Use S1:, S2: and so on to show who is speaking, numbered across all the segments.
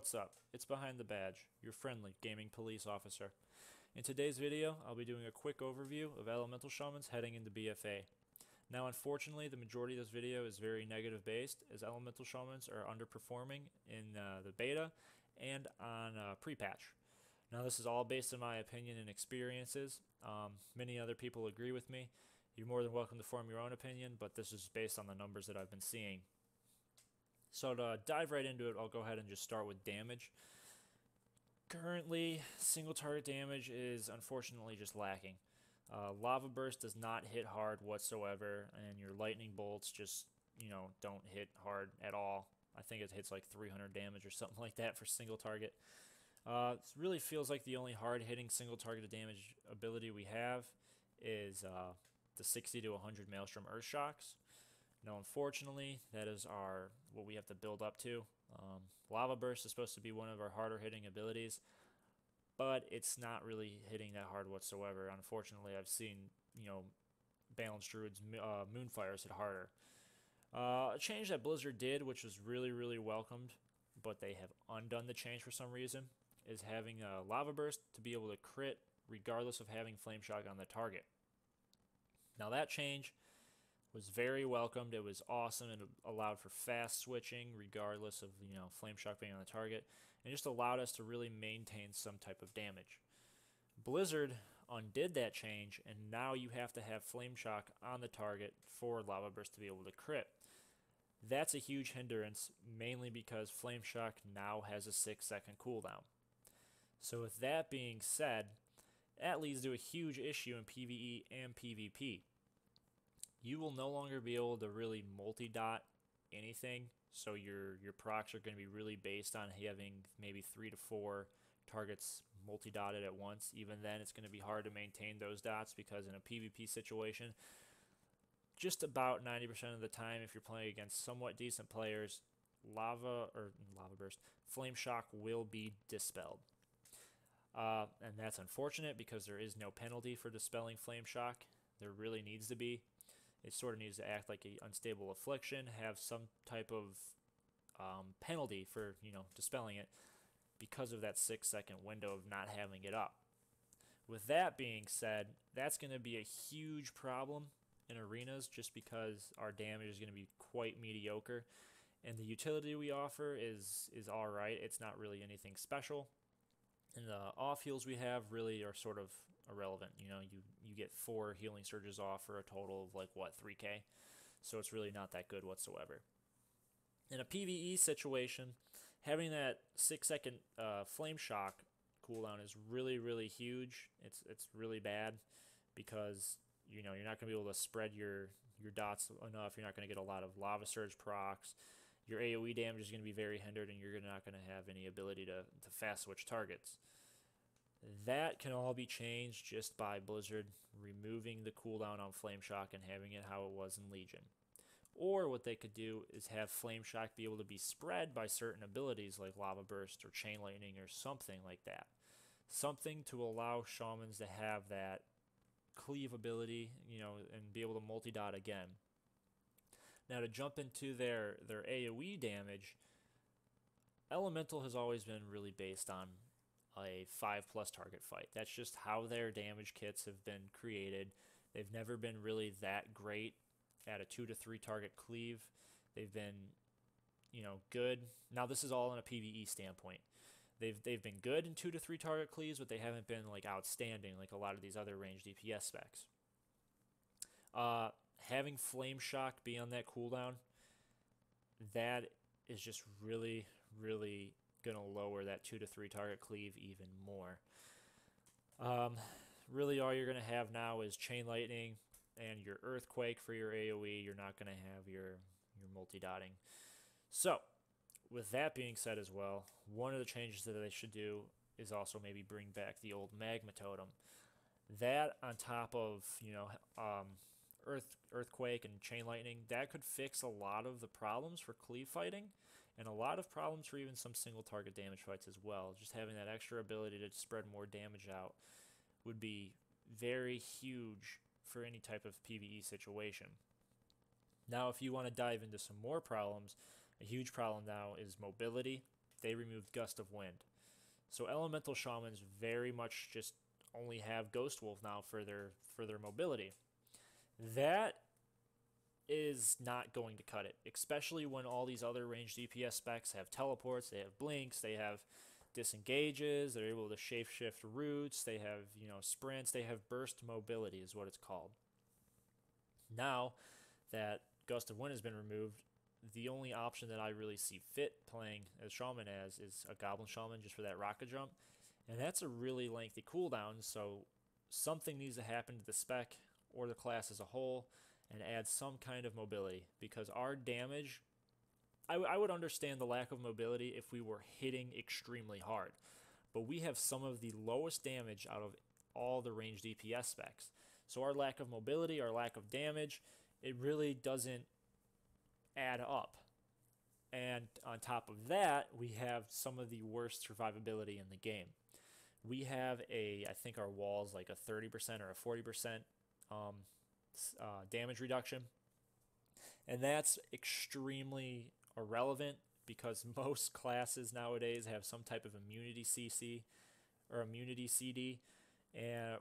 S1: What's up? It's Behind the Badge, your friendly gaming police officer. In today's video, I'll be doing a quick overview of Elemental Shamans heading into BFA. Now unfortunately, the majority of this video is very negative based, as Elemental Shamans are underperforming in the beta and on pre-patch. Now this is all based on my opinion and experiences. Many other people agree with me. You're more than welcome to form your own opinion, but this is based on the numbers that I've been seeing. So to dive right into it, I'll go ahead and just start with damage. Currently, single target damage is unfortunately just lacking. Lava Burst does not hit hard whatsoever, and your lightning bolts just, don't hit hard at all. I think it hits like 300 damage or something like that for single target. It really feels like the only hard-hitting single target damage ability we have is the 60 to 100 Maelstrom Earth Shocks. Now, unfortunately, that is what we have to build up to. Lava Burst is supposed to be one of our harder hitting abilities, but it's not really hitting that hard whatsoever. Unfortunately, I've seen, Balanced Druid's Moonfires hit harder. A change that Blizzard did, which was really, really welcomed, but they have undone the change for some reason, is having a Lava Burst to be able to crit regardless of having Flame Shock on the target. Now, that change was very welcomed. It was awesome. It allowed for fast switching regardless of Flame Shock being on the target, and just allowed us to really maintain some type of damage. Blizzard undid that change, and now you have to have Flame Shock on the target for Lava Burst to be able to crit. That's a huge hindrance, mainly because Flame Shock now has a 6-second cooldown. So with that being said, that leads to a huge issue in PvE and PvP. You will no longer be able to really multi-dot anything, so your procs are going to be really based on having maybe 3 to 4 targets multi-dotted at once. Even then, it's going to be hard to maintain those dots because in a PvP situation, just about 90% of the time, if you're playing against somewhat decent players, Lava Burst, Flame Shock will be dispelled. And that's unfortunate because there is no penalty for dispelling Flame Shock. There really needs to be. It sort of needs to act like an unstable affliction, have some type of penalty for dispelling it because of that 6-second window of not having it up. With that being said, that's going to be a huge problem in arenas just because our damage is going to be quite mediocre, and the utility we offer is alright. It's not really anything special. And the off heals we have really are sort of irrelevant. You get 4 healing surges off for a total of 3k, so it's really not that good whatsoever. In a PvE situation, having that 6-second Flame Shock cooldown is really, really huge. It's really bad because you're not going to be able to spread your dots enough. You're not going to get a lot of Lava Surge procs. Your AoE damage is going to be very hindered, and you're not going to have any ability to fast switch targets. That can all be changed just by Blizzard removing the cooldown on Flame Shock and having it how it was in Legion. Or what they could do is have Flame Shock be able to be spread by certain abilities like Lava Burst or Chain Lightning or something like that. Something to allow Shamans to have that cleave ability, and be able to multi-dot again. Now, to jump into their AoE damage, Elemental has always been really based on a 5+ target fight. That's just how their damage kits have been created. They've never been really that great at a 2 to 3 target cleave. They've been, good. Now, this is all in a PvE standpoint. They've been good in 2 to 3 target cleaves, but they haven't been outstanding like a lot of these other ranged DPS specs. Having Flame Shock be on that cooldown, that is just really, really going to lower that 2 to 3 target cleave even more. Really all you're going to have now is Chain Lightning and your Earthquake for your AoE. You're not going to have your multi-dotting. So, with that being said as well, one of the changes that they should do is also maybe bring back the old Magma Totem. That on top of, Earthquake and Chain Lightning, that could fix a lot of the problems for cleave fighting and a lot of problems for even some single target damage fights as well. Just having that extra ability to spread more damage out would be very huge for any type of PvE situation. Now, if you want to dive into some more problems, a huge problem now is mobility. they removed Gust of Wind. So Elemental Shamans very much just only have Ghost Wolf now for their mobility. That is not going to cut it, especially when all these other ranged DPS specs have teleports, they have blinks, they have disengages, they're able to shapeshift routes, they have, sprints, they have burst mobility is what it's called. Now that Gust of Wind has been removed, the only option that I really see fit playing as Shaman as is a Goblin Shaman just for that rocket jump. And that's a really lengthy cooldown, so something needs to happen to the spec or the class as a whole and add some kind of mobility, because our damage, I would understand the lack of mobility if we were hitting extremely hard, but we have some of the lowest damage out of all the ranged DPS specs. So our lack of mobility, our lack of damage, it really doesn't add up. And on top of that, we have some of the worst survivability in the game. We have I think our wall's like a 30% or a 40% damage reduction. And that's extremely irrelevant because most classes nowadays have some type of immunity CC or immunity CD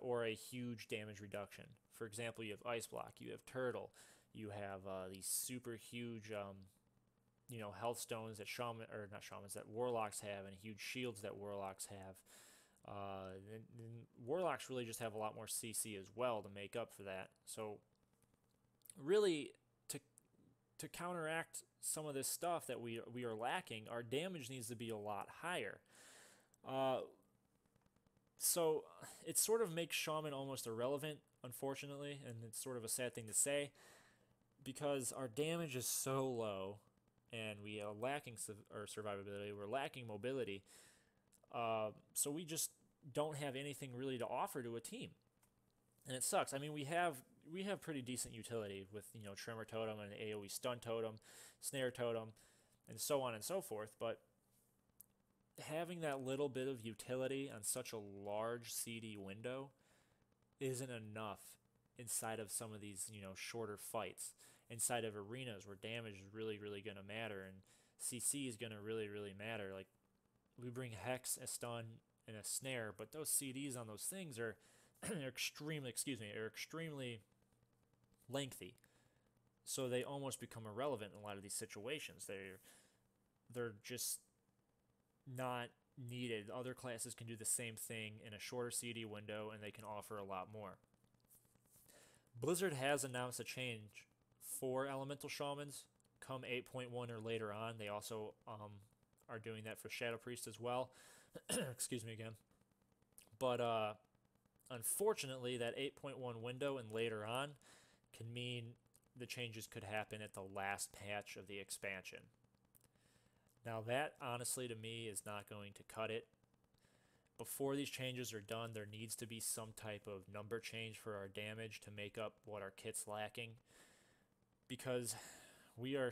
S1: or a huge damage reduction. For example, you have Ice Block, you have Turtle, you have these super huge health stones that that warlocks have, and huge shields that warlocks have. And warlocks really just have a lot more CC as well to make up for that. So really, to counteract some of this stuff that we are lacking, our damage needs to be a lot higher. So it sort of makes Shaman almost irrelevant, unfortunately, and it's sort of a sad thing to say, because our damage is so low, and we are lacking survivability, we're lacking mobility, so we just don't have anything really to offer to a team, and it sucks. I mean, we have pretty decent utility with Tremor Totem and AoE Stun Totem, Snare Totem, and so on and so forth, but having that little bit of utility on such a large CD window isn't enough inside of some of these shorter fights, inside of arenas where damage is really going to matter, and CC is going to really matter. Like, we bring Hex, a Stun, and a Snare, but those CDs on those things are extremely lengthy, so they almost become irrelevant in a lot of these situations. They're just not needed. Other classes can do the same thing in a shorter CD window, and they can offer a lot more. Blizzard has announced a change for Elemental Shamans come 8.1 or later on. They also are doing that for Shadow Priest as well. Excuse me again. But unfortunately, that 8.1 window and later on can mean the changes could happen at the last patch of the expansion. Now that, honestly, to me, is not going to cut it. Before these changes are done, there needs to be some type of number change for our damage to make up what our kit's lacking, because we are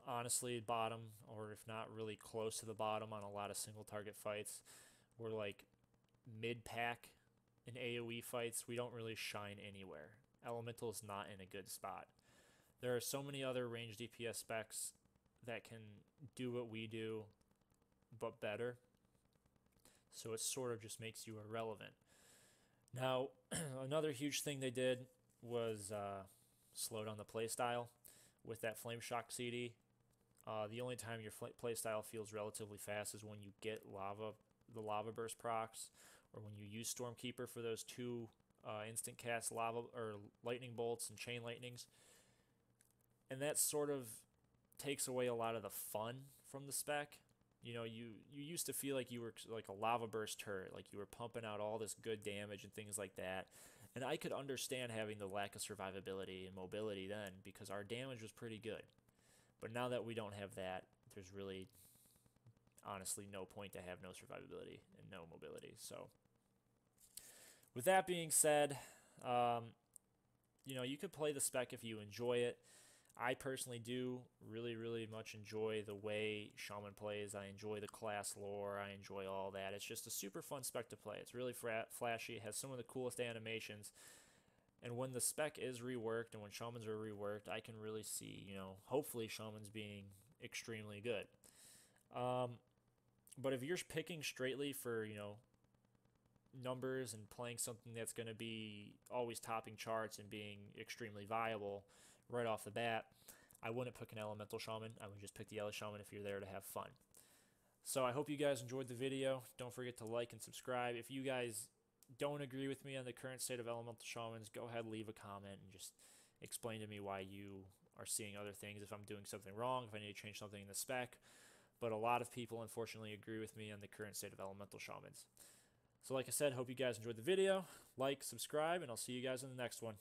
S1: honestly bottom, or if not really close to the bottom on a lot of single target fights. We're like mid-pack in AoE fights. We don't really shine anywhere. Elemental is not in a good spot. There are so many other ranged DPS specs that can do what we do, but better. So it sort of just makes you irrelevant. Now, another huge thing they did was slow down the playstyle with that Flame Shock CD. The only time your playstyle feels relatively fast is when you get the Lava Burst procs, or when you use Stormkeeper for those two instant cast lava or lightning bolts and chain lightnings. And that sort of takes away a lot of the fun from the spec. You used to feel like you were like a lava burst turret, like you were pumping out all this good damage and things like that. And I could understand having the lack of survivability and mobility then, because our damage was pretty good. But now that we don't have that, there's really, honestly, no point to have no survivability and no mobility. So, with that being said, you could play the spec if you enjoy it. I personally do really much enjoy the way Shaman plays. I enjoy the class lore. I enjoy all that. It's just a super fun spec to play. It's really flashy. It has some of the coolest animations. And when the spec is reworked and when Shamans are reworked, I can really see, hopefully Shamans being extremely good. But if you're picking straightly for, numbers and playing something that's going to be always topping charts and being extremely viable right off the bat, I wouldn't pick an Elemental Shaman. I would just pick the Ele Shaman if you're there to have fun. So I hope you guys enjoyed the video. Don't forget to like and subscribe. If you guys don't agree with me on the current state of Elemental Shamans, go ahead, leave a comment, and just explain to me why you are seeing other things, if I'm doing something wrong, if I need to change something in the spec. But a lot of people, unfortunately, agree with me on the current state of Elemental Shamans. So like I said, hope you guys enjoyed the video. Like, subscribe, and I'll see you guys in the next one.